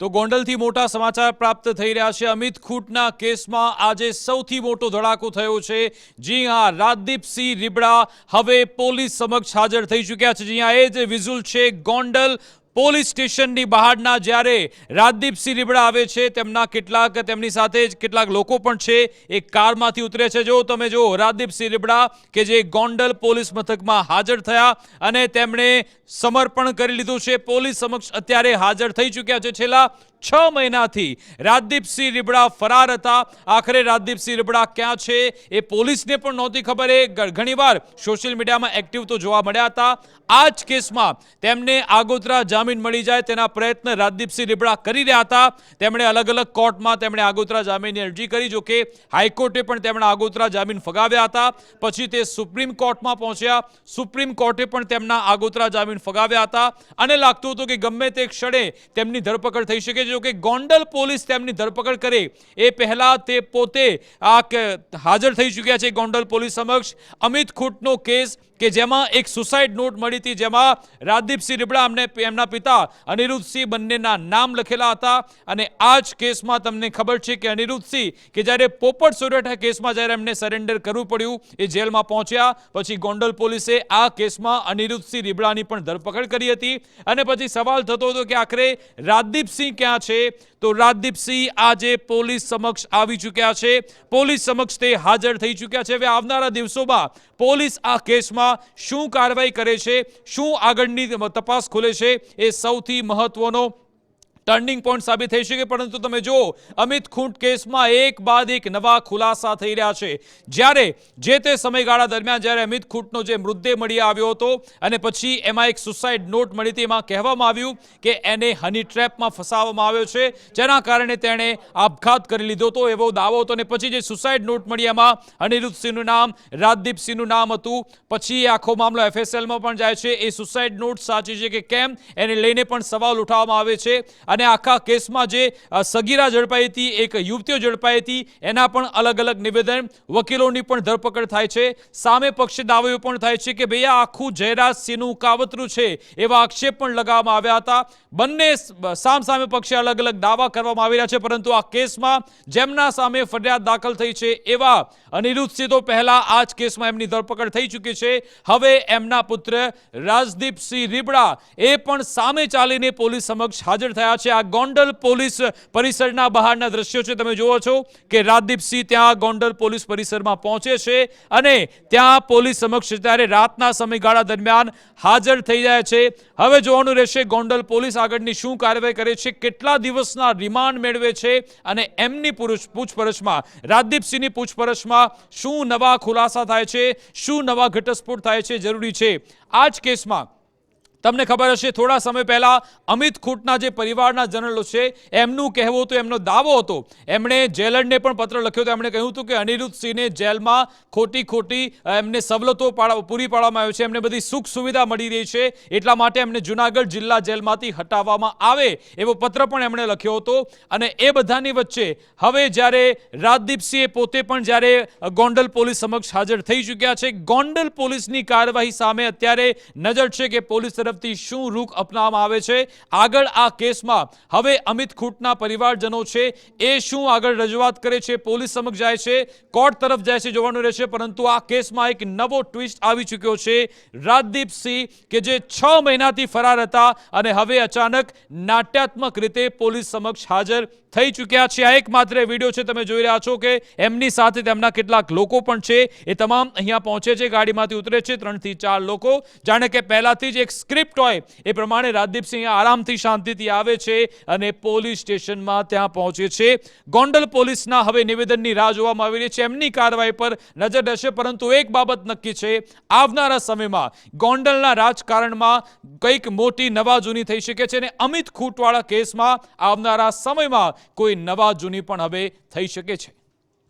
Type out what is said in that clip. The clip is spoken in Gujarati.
તો ગોંડલથી મોટા સમાચાર પ્રાપ્ત થઈ રહ્યા છે। અમિત ખૂંટના કેસમાં આજે સૌથી મોટો ધડાકો થયો છે। જી હા, રાજદીપસિંહ રીબડા હવે પોલીસ સમક્ષ હાજર થઈ ચૂક્યા છે। જી હા, એ જ વિઝ્યુઅલ છે ગોંડલ પોલીસ સ્ટેશનની બહારના। જ્યારે રાજદીપસિંહ રીબડા આવે છે, તેમની સાથે જ કેટલાક લોકો પણ છે, એક કારમાંથી ઉતરે છે। જો તમે જો રાજદીપસિંહ રીબડા કે જે ગોંડલ પોલીસ મથકમાં હાજર થયા અને તેમણે સમર્પણ કરી લીધું છે, પોલીસ સમક્ષ અત્યારે હાજર થઈ ચૂક્યા છે। છેલ્લા 6 મહિનાથી રાજદીપસિંહ રીબડા ફરાર હતા। આખરે રાજદીપસિંહ રીબડા ક્યાં છે એ પોલીસને પણ નહોતી ખબર। એ ઘણીવાર સોશિયલ મીડિયામાં એક્ટિવ તો જોવા મળ્યા હતા। આ જ કેસમાં તેમને આગોતરા જામીન મળી જાય તેના પ્રયત્ન રાજદીપસિંહ રીબડા કરી રહ્યા હતા। તેમણે અલગ અલગ કોર્ટમાં આગોતરા જામીનની અરજી કરી, જો કે હાઈકોર્ટે પણ તેમના આગોતરા જામીન ફગાવ્યા હતા। પછી તે સુપ્રીમ કોર્ટમાં પહોંચ્યા, સુપ્રીમ કોર્ટે પણ તેમના આગોતરા જામીન ફગાવ્યા હતા અને લાગતું હતું કે ગમે તે ક્ષણે તેમની ધરપકડ થઈ શકે છે। જો કે ગોંડલ પોલીસ તેમની ધરપકડ કરે એ પહેલા તે પોતે હાજર થઈ ચૂક્યા છે ગોંડલ પોલીસ સમક્ષ। અમિત ખૂંટનો કેસ કે જેમાં એક સુસાઇડ નોટ મળી હતી, જેમાં રાજદીપસિંહ રીબડા એમના પિતા અનિરુદ્ધસિંહ બંનેના નામ લખેલા હતા। અને આ જ કેસમાં તમને ખબર છે કે અનિરુદ્ધસિંહ કે જ્યારે પોપટ સોરઠિયા કેસમાં જ્યારે એમને સરેન્ડર કરવું પડ્યું, એ જેલમાં પહોંચ્યા, પછી ગોંડલ પોલીસે આ કેસમાં અનિરુદ્ધસિંહ રીબડાની પણ ધરપકડ કરી હતી। અને પછી સવાલ થતો હતો કે આખરે રાજદીપસિંહ ક્યાં છે? તો રાજદીપસિંહ આજે પોલીસ સમક્ષ આવી ચૂક્યા છે, પોલીસ સમક્ષ તે હાજર થઈ ચૂક્યા છે। હવે આવનારા દિવસોમાં પોલીસ આ કેસમાં શું કાર્યવાહી કરે છે, શું આગળની તપાસ ખોલે છે, એ સૌથી મહત્વનો ટર્નિંગ પોઈન્ટ સાબિત થઈ શકે। પરંતુ તમે જો અમિત ખૂંટ કેસમાં એક બાદ એક નવા ખુલાસા થઈ રહ્યા છે। જ્યારે જે તે સમયગાળા દરમિયાન જ્યારે અમિત ખૂંટનો જે મૃતદેહ મળી આવ્યો હતો અને પછી એમાં એક સુસાઇડ નોટ મળી હતી, એમાં કહેવામાં આવ્યું કે એને હની ટ્રેપમાં ફસાવવામાં આવ્યો છે, જેના કારણે તેણે આપઘાત કરી લીધો હતો એવો દાવો હતો। અને પછી જે સુસાઇડ નોટ મળી એમાં અનિરુદ્ધસિંહનું નામ, રાજદીપસિંહનું નામ હતું। પછી આખો મામલો FSLમાં પણ જાય છે। એ સુસાઇડ નોટ સાચી છે કે કેમ એને લઈને પણ સવાલ ઉઠાવવામાં આવે છે। અને આખા કેસમાં જે સગીરા ઝડપાઈ હતી, એક યુવતીઓ ઝડપાઈ હતી, એના પણ અલગ અલગ નિવેદન, વકીલોની પણ ધરપકડ થાય છે। સામે પક્ષે દાવો પણ થાય છે કે ભાઈ આ આખું જયરાજસિંહનું કાવતરું છે, એવા આક્ષેપ પણ લગાવવામાં આવ્યા હતા। બંને સામે પક્ષે અલગ અલગ દાવા કરવામાં આવી રહ્યા છે। પરંતુ આ કેસમાં જેમના સામે ફરિયાદ દાખલ થઈ છે એવા અનિરુદ્ધસિંહ તો પહેલા આ જ કેસમાં એમની ધરપકડ થઈ ચૂકી છે। હવે એમના પુત્ર રાજદીપસિંહ રીબડા એ પણ સામે ચાલીને પોલીસ સમક્ષ હાજર થયા છે। આ ગોંડલ પોલીસ પરિસરના બહારના દ્રશ્યો છે। તમે જુઓ છો કે રાજદીપસિંહ ત્યાં ગોંડલ પોલીસ પરિસરમાં પહોંચે છે અને ત્યાં પોલીસ સમક્ષ ત્યારે રાતના સમયગાળા દરમિયાન હાજર થઈ જાય છે। હવે જોવાનું રહેશે ગોંડલ પોલીસ આગળની શું કાર્યવાહી કરે છે, કેટલા દિવસના રિમાન્ડ મેળવે છે અને એમની પૂછપરછમાં, રાજદીપસિંહની પૂછપરછમાં શું નવા ખુલાસા થાય છે, શું નવા ઘટસ્ફોટ થાય છે, જરૂરી છે આ જ કેસમાં। તમને ખબર હશે થોડા સમય પહેલા અમિત ખૂંટના જે પરિવારના જનરલો છે એમનું કહેવું હતું, એમનો દાવો હતો, એમણે જેલરને પણ પત્ર લખ્યો હતો, એમણે કહ્યું હતું કે અનિરુદ્ધસિંહને જેલમાં ખોટી એમને સવલતો પૂરી પાડવામાં આવી છે, એમને બધી સુખ સુવિધા મળી રહી છે, એટલા માટે એમને જુનાગઢ જિલ્લા જેલમાંથી હટાવવામાં આવે એવો પત્ર પણ એમણે લખ્યો હતો। અને એ બધાની વચ્ચે હવે જ્યારે રાજદીપસિંહ પોતે પણ જ્યારે ગોંડલ પોલીસ સમક્ષ હાજર થઈ ચૂક્યા છે, ગોંડલ પોલીસની કાર્યવાહી સામે અત્યારે નજર છે કે પોલીસ તરફથી શું રૂખ અપનાવવામાં આવે છે આગળ આ કેસમાં। હવે અમિત ખૂંટના પરિવારજનો છે એ શું આગળ રજૂઆત કરે છે, પોલીસ સમક્ષ જાય છે, કોર્ટ તરફ જાય છે, જોવાનું રહેશે। પરંતુ આ કેસમાં એક નવો ટ્વિસ્ટ આવી ચૂક્યો છે। રાજદીપસિંહ કે જે 6 મહિનાથી ફરાર હતા અને હવે અચાનક નાટ્યાત્મક રીતે પોલીસ સમક્ષ હાજર થઈ ચૂક્યા છે। આ એકમાત્ર વિડીયો છે, તમે જોઈ રહ્યા છો કે એમની સાથે તેમના કેટલાક લોકો પણ છે, એ તમામ અહીંયા પહોંચે છે, ગાડીમાંથી ઉતરે છે 3 થી 4 લોકો, જાણે કે પહેલાથી જ એક સ્ક્રિપ્ટ હોય એ પ્રમાણે રાજદીપસિંહ આરામથી શાંતિથી આવે છે અને પોલીસ સ્ટેશનમાં ત્યાં પહોંચે છે। ગોંડલ પોલીસના હવે નિવેદનની રાહ જોવામાં આવી રહી છે, એમની કાર્યવાહી પર નજર રહેશે। પરંતુ એક બાબત નક્કી છે, આવનારા સમયમાં ગોંડલના રાજકારણમાં કંઈક મોટી નવાજૂની થઈ શકે છે અને અમિત ખૂંટવાળા કેસમાં આવનારા સમયમાં કોઈ નવાજૂની પણ હવે થઈ શકે છે।